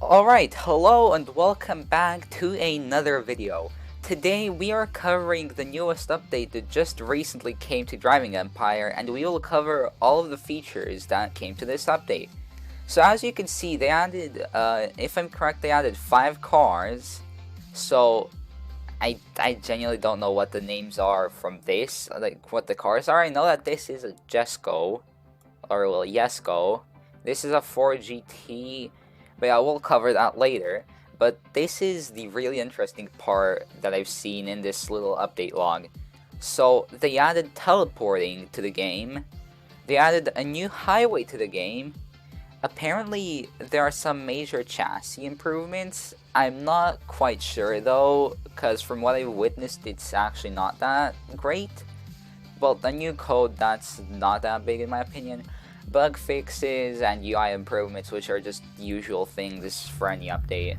Alright, hello and welcome back to another video. Today we are covering the newest update that just recently came to Driving Empire, and we will cover all of the features that came to this update. So as you can see, they added, if I'm correct, they added 5 cars. So I genuinely don't know what the names are from this, like what the cars are. I know that this is a Jesco, or well, Yesco. This is a 4GT, but yeah, we'll cover that later. But this is the really interesting part that I've seen in this little update log. So they added teleporting to the game, they added a new highway to the game. Apparently there are some major chassis improvements. I'm not quite sure though, because from what I've witnessed it's actually not that great. Well, the new code, that's not that big in my opinion. Bug fixes and UI improvements, which are just usual things for any update.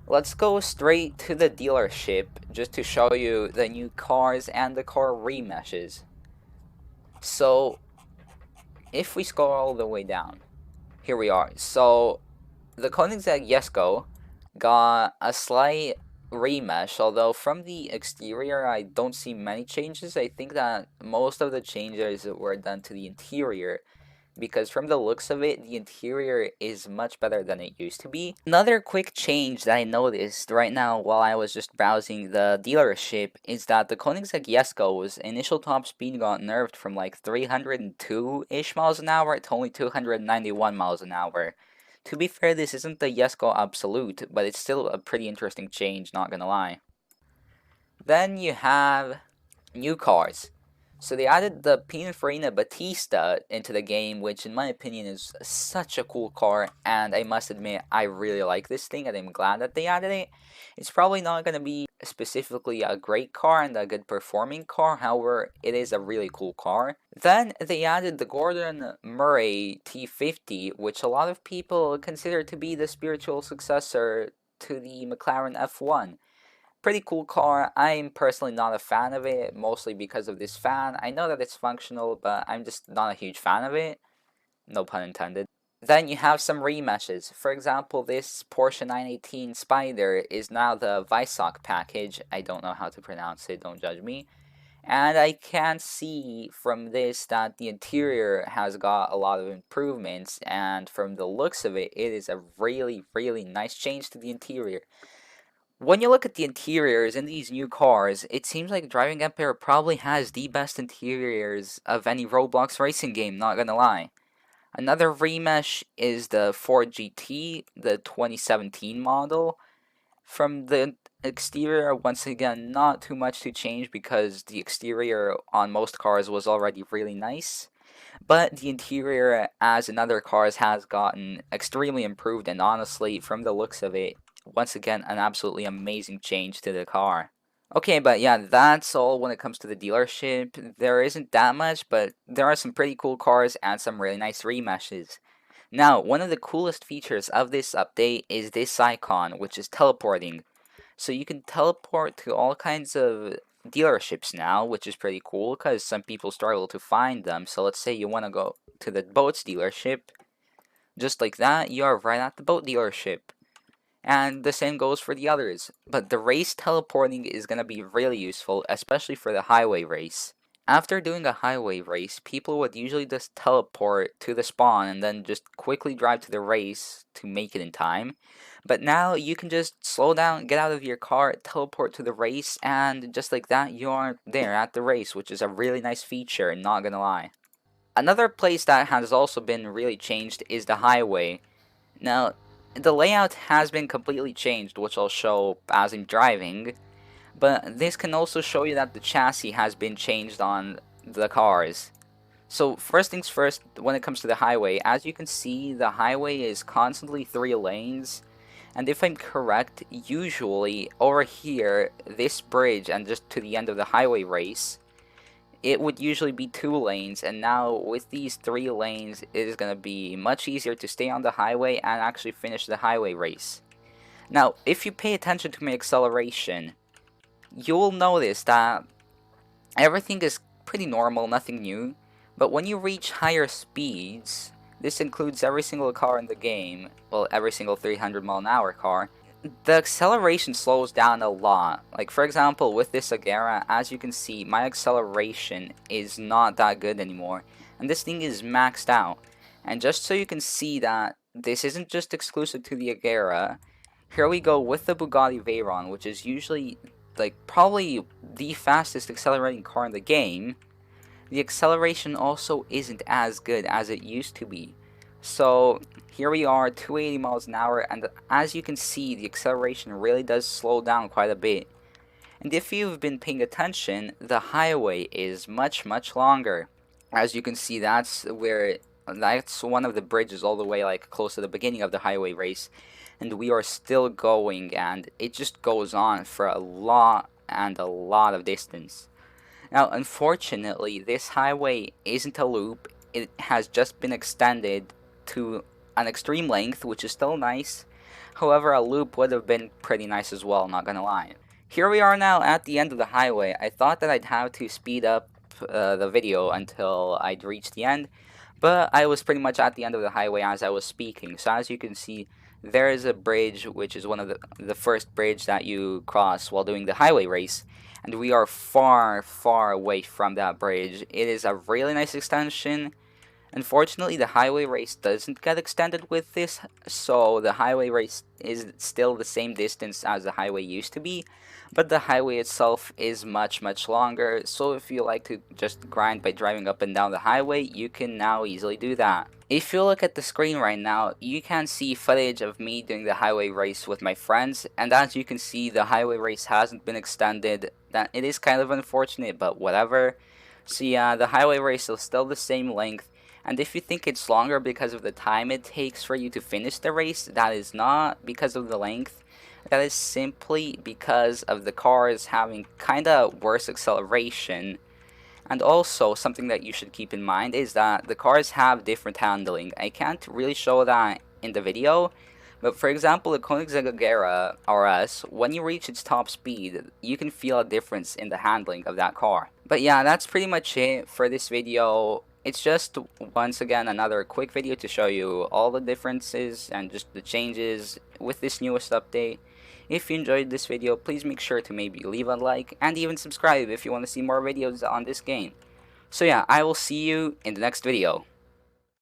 Let's go straight to the dealership just to show you the new cars and the car remeshes. So if we scroll all the way down, here we are. So the Koenigsegg Jesko got a slight remesh, although from the exterior I don't see many changes. I think that most of the changes were done to the interior, because from the looks of it, the interior is much better than it used to be. Another quick change that I noticed right now while I was just browsing the dealership is that the Koenigsegg Jesko's initial top speed got nerfed from like 302-ish miles an hour to only 291 miles an hour. To be fair, this isn't the Jesko Absolute, but it's still a pretty interesting change, not gonna lie. Then you have new cars. So they added the Pininfarina Battista into the game, which in my opinion is such a cool car, and I must admit I really like this thing and I'm glad that they added it. It's probably not going to be specifically a great car and a good performing car, however it is a really cool car. Then they added the Gordon Murray T50, which a lot of people consider to be the spiritual successor to the McLaren F1. Pretty cool car. I'm personally not a fan of it, mostly because of this fan. I know that it's functional, but I'm just not a huge fan of it. No pun intended. Then you have some remeshes. For example, this Porsche 918 Spider is now the Weissach package. I don't know how to pronounce it, don't judge me. And I can see from this that the interior has got a lot of improvements, and from the looks of it, it is a really, really nice change to the interior. When you look at the interiors in these new cars, it seems like Driving Empire probably has the best interiors of any Roblox racing game, not gonna lie. Another remesh is the Ford GT, the 2017 model. From the exterior, once again, not too much to change because the exterior on most cars was already really nice. But the interior, as in other cars, has gotten extremely improved, and honestly, from the looks of it, once again, an absolutely amazing change to the car. Okay, but yeah, that's all when it comes to the dealership. There isn't that much, but there are some pretty cool cars and some really nice remeshes. Now, one of the coolest features of this update is this icon, which is teleporting. So you can teleport to all kinds of dealerships now, which is pretty cool because some people struggle to find them. So let's say you want to go to the boats dealership, just like that, you are right at the boat dealership. And the same goes for the others. But the race teleporting is going to be really useful, especially for the highway race. After doing a highway race, people would usually just teleport to the spawn and then just quickly drive to the race to make it in time. But now you can just slow down, get out of your car, teleport to the race, and just like that, you are there at the race, which is a really nice feature, not gonna lie. Another place that has also been really changed is the highway. Now, the layout has been completely changed, which I'll show as I'm driving, but this can also show you that the chassis has been changed on the cars. So first things first, when it comes to the highway, as you can see, the highway is constantly 3 lanes, and if I'm correct, usually over here, this bridge and just to the end of the highway race, it would usually be 2 lanes, and now with these 3 lanes, it is going to be much easier to stay on the highway and actually finish the highway race. Now, if you pay attention to my acceleration, you'll notice that everything is pretty normal, nothing new, but when you reach higher speeds, This includes every single car in the game, well, every single 300 mph car. The acceleration slows down a lot. Like, for example, with this Agera, as you can see, my acceleration is not that good anymore, and this thing is maxed out. And just so you can see that this isn't just exclusive to the Agera, here we go with the Bugatti Veyron, which is usually, like, probably the fastest accelerating car in the game. The acceleration also isn't as good as it used to be. So here we are, 280 miles an hour, and as you can see, the acceleration really does slow down quite a bit. And if you've been paying attention, the highway is much longer. As you can see, that's one of the bridges all the way like close to the beginning of the highway race, and we are still going, and it just goes on for a lot of distance. Now, unfortunately, this highway isn't a loop. It has just been extended to an extreme length, which is still nice. However, a loop would have been pretty nice as well, not gonna lie. Here we are now at the end of the highway. I thought that I'd have to speed up the video until I'd reach the end, but I was pretty much at the end of the highway as I was speaking. So as you can see, there is a bridge, which is one of the first bridge that you cross while doing the highway race, and we are far away from that bridge. It is a really nice extension. Unfortunately, the highway race doesn't get extended with this, so the highway race is still the same distance as the highway used to be, but the highway itself is much longer, so if you like to just grind by driving up and down the highway, you can now easily do that. If you look at the screen right now, you can see footage of me doing the highway race with my friends, and as you can see, the highway race hasn't been extended. That it is kind of unfortunate, but whatever. So yeah, the highway race is still the same length, and if you think it's longer because of the time it takes for you to finish the race, that is not because of the length. That is simply because of the cars having kinda worse acceleration. And also, something that you should keep in mind is that the cars have different handling. I can't really show that in the video, but for example, the Koenigsegg Agera RS, when you reach its top speed, you can feel a difference in the handling of that car. But yeah, that's pretty much it for this video. It's just, once again, another quick video to show you all the differences and just the changes with this newest update. If you enjoyed this video, please make sure to maybe leave a like and even subscribe if you want to see more videos on this game. So yeah, I will see you in the next video.